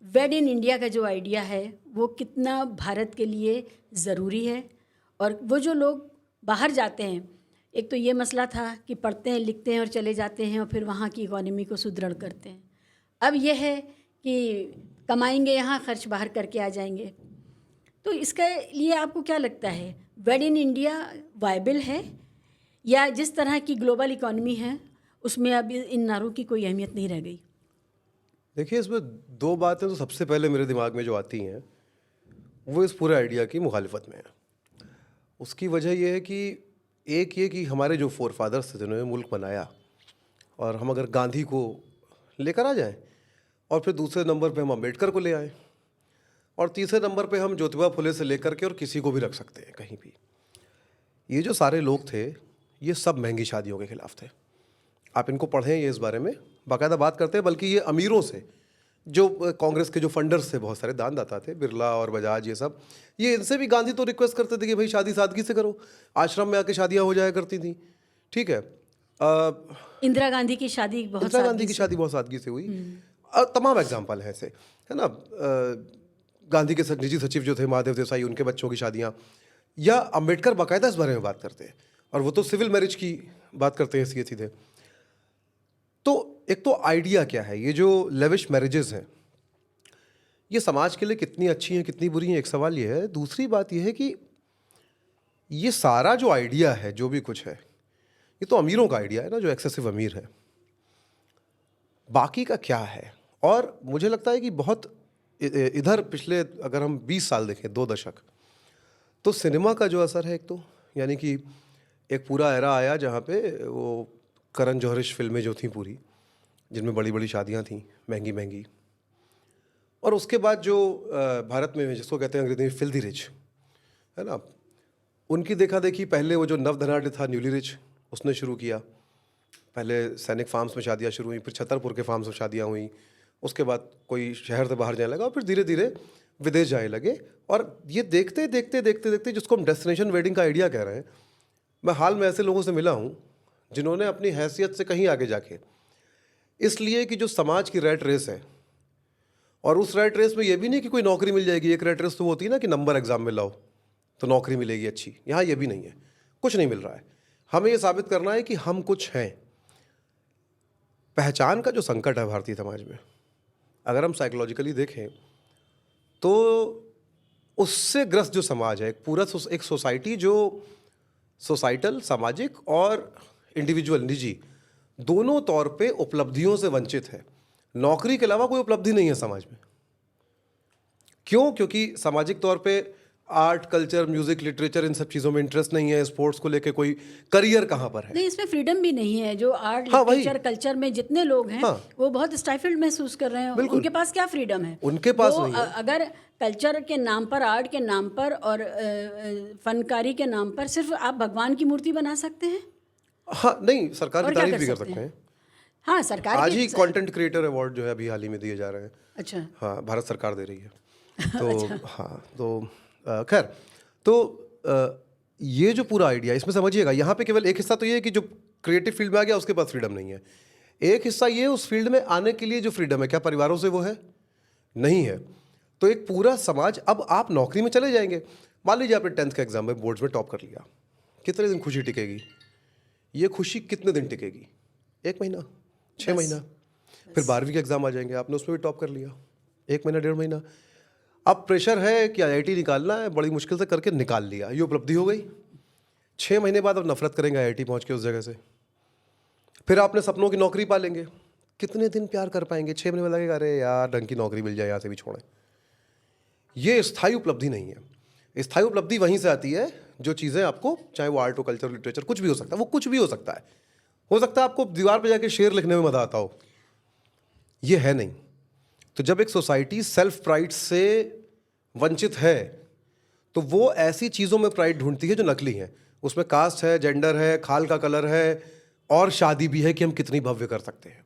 Wade in India का जो idea है वो कितना भारत के लिए ज़रूरी है। और वो जो लोग बाहर जाते हैं, एक तो ये मसला था कि पढ़ते हैं लिखते हैं और चले जाते हैं और फिर वहाँ की इकोनॉमी को सुदृढ़ करते हैं। अब ये है कि कमाएंगे यहाँ, खर्च बाहर करके आ जाएंगे। तो इसके लिए आपको क्या लगता है, वेड इन इंडिया वायबल है या जिस तरह की ग्लोबल इकोनॉमी है उसमें अब इन नारों की कोई अहमियत नहीं रह गई? देखिए, इसमें दो बातें तो सबसे पहले मेरे दिमाग में जो आती हैं वो इस पूरे आइडिया की मुखालिफत में है। उसकी वजह यह है कि एक ये कि हमारे जो फोर फादर्स थे जिन्होंने मुल्क बनाया, और हम अगर गांधी को लेकर आ जाएं, और फिर दूसरे नंबर पे हम अम्बेडकर को ले आएं, और तीसरे नंबर पे हम ज्योतिबा फुले से लेकर के और किसी को भी रख सकते हैं कहीं भी। ये जो सारे लोग थे ये सब महंगी शादियों के खिलाफ थे। आप इनको पढ़ें, ये इस बारे में बाकायदा बात करते हैं। बल्कि ये अमीरों से, जो कांग्रेस के जो फंडर्स थे, बहुत सारे दानदाता थे, बिरला और बजाज, ये सब, ये इनसे भी गांधी तो रिक्वेस्ट करते थे कि भाई शादी सादगी से करो। आश्रम में आके शादियां हो जाया करती थी, ठीक है। इंदिरा गांधी की शादी बहुत सादगी से हुई। तमाम एग्जाम्पल हैं ऐसे, है ना। गांधी के निजी सचिव जो थे महादेव देसाई, उनके बच्चों की शादियां, या अम्बेडकर बाकायदा इस बारे में बात करते हैं, और वो तो सिविल मैरिज की बात करते हैं सीधे सीधे। तो एक तो आइडिया क्या है, ये जो लेविश मैरिजेस हैं ये समाज के लिए कितनी अच्छी हैं कितनी बुरी हैं, एक सवाल ये है। दूसरी बात ये है कि ये सारा जो आइडिया है, जो भी कुछ है, ये तो अमीरों का आइडिया है ना, जो एक्सेसिव अमीर है। बाकी का क्या है? और मुझे लगता है कि बहुत इधर पिछले अगर हम 20 साल देखें, 2 दशक, तो सिनेमा का जो असर है एक तो, यानी कि एक पूरा एरा आया जहाँ पे वो करण जौहरिश फिल्में जो थी पूरी, जिनमें बड़ी बड़ी शादियाँ थीं, महंगी महंगी। और उसके बाद जो भारत में जिसको कहते हैं अंग्रेजी में फिल्दी रिच, है ना, उनकी देखा देखी पहले वो जो नव धनाढ़ था न्यूली रिच, उसने शुरू किया। पहले सैनिक फार्म्स में शादियाँ शुरू हुई, फिर छतरपुर के फार्म्स में शादियाँ हुई, उसके बाद कोई शहर से बाहर जाने लगा, और फिर धीरे धीरे विदेश जाने लगे। और ये देखते देखते देखते देखते जिसको हम डेस्टिनेशन वेडिंग का आइडिया कह रहे हैं, मैं हाल में ऐसे लोगों से मिला हूँ जिन्होंने अपनी हैसियत से कहीं आगे जाके, इसलिए कि जो समाज की रैट रेस है, और उस रैट रेस में ये भी नहीं कि कोई नौकरी मिल जाएगी। एक रैट रेस तो होती है ना कि नंबर एग्जाम में लाओ तो नौकरी मिलेगी अच्छी, यहाँ ये भी नहीं है, कुछ नहीं मिल रहा है। हमें ये साबित करना है कि हम कुछ हैं। पहचान का जो संकट है भारतीय समाज में, अगर हम साइकोलॉजिकली देखें तो उससे ग्रस्त जो समाज है, एक पूरा एक सोसाइटी जो सोसाइटल, सामाजिक और इंडिविजुअल, निजी, दोनों तौर पे उपलब्धियों से वंचित है। नौकरी के अलावा कोई उपलब्धि नहीं है समाज में। क्यों? क्योंकि सामाजिक तौर पे आर्ट, कल्चर, म्यूजिक, लिटरेचर, इन सब चीज़ों में इंटरेस्ट नहीं है। स्पोर्ट्स को लेके कोई करियर कहाँ पर है? नहीं, इसमें फ्रीडम भी नहीं है। जो आर्ट, लिटरेचर, कल्चर में जितने लोग हैं, वो बहुत स्टाइफल्ड महसूस कर रहे हैं। उनके पास क्या फ्रीडम है? उनके पास नहीं है। अगर कल्चर के नाम पर, आर्ट के नाम पर और फनकारी के नाम पर सिर्फ आप भगवान की मूर्ति बना सकते हैं। हाँ, नहीं, सरकार की तारीफ भी कर सकते हैं। हाँ, सरकार आज ही कंटेंट क्रिएटर अवार्ड जो है अभी हाल ही में दिए जा रहे हैं। अच्छा। हाँ, भारत सरकार दे रही है। तो अच्छा। हाँ, तो खैर, तो ये जो पूरा आइडिया, इसमें समझिएगा, यहाँ पे केवल एक हिस्सा तो ये है कि जो क्रिएटिव फील्ड में आ गया उसके पास फ्रीडम नहीं है। एक हिस्सा ये, उस फील्ड में आने के लिए जो फ्रीडम है, क्या परिवारों से वो है? नहीं है। तो एक पूरा समाज, अब आप नौकरी में चले जाएंगे, मान लीजिए आपने 10th का एग्जाम में बोर्ड्स में टॉप कर लिया, कितने दिन खुशी टिकेगी? ये खुशी कितने दिन टिकेगी? 1 महीना, 6 महीना। फिर 12वीं के एग्जाम आ जाएंगे, आपने उसमें भी टॉप कर लिया, 1 महीना, 1.5 महीना। अब प्रेशर है कि IIT निकालना है, बड़ी मुश्किल से करके निकाल लिया, ये उपलब्धि हो गई। 6 महीने बाद अब नफरत करेंगे IIT पहुंच के उस जगह से। फिर आपने सपनों की नौकरी पा लेंगे, कितने दिन प्यार कर पाएंगे? 6 महीने में लगेगा अरे यार ढंग की नौकरी मिल जाए, यहाँ से भी छोड़ें। ये स्थायी उपलब्धि नहीं है। स्थायी उपलब्धि वहीं से आती है जो चीज़ें आपको, चाहे वो आर्ट हो, कल्चर, लिटरेचर, कुछ भी हो सकता है, वो कुछ भी हो सकता है। हो सकता है आपको दीवार पे जाके शेर लिखने में मजा आता हो, ये है नहीं। तो जब एक सोसाइटी सेल्फ प्राइड से वंचित है तो वो ऐसी चीज़ों में प्राइड ढूंढती है जो नकली हैं। उसमें कास्ट है, जेंडर है, खाल का कलर है, और शादी भी है कि हम कितनी भव्य कर सकते हैं।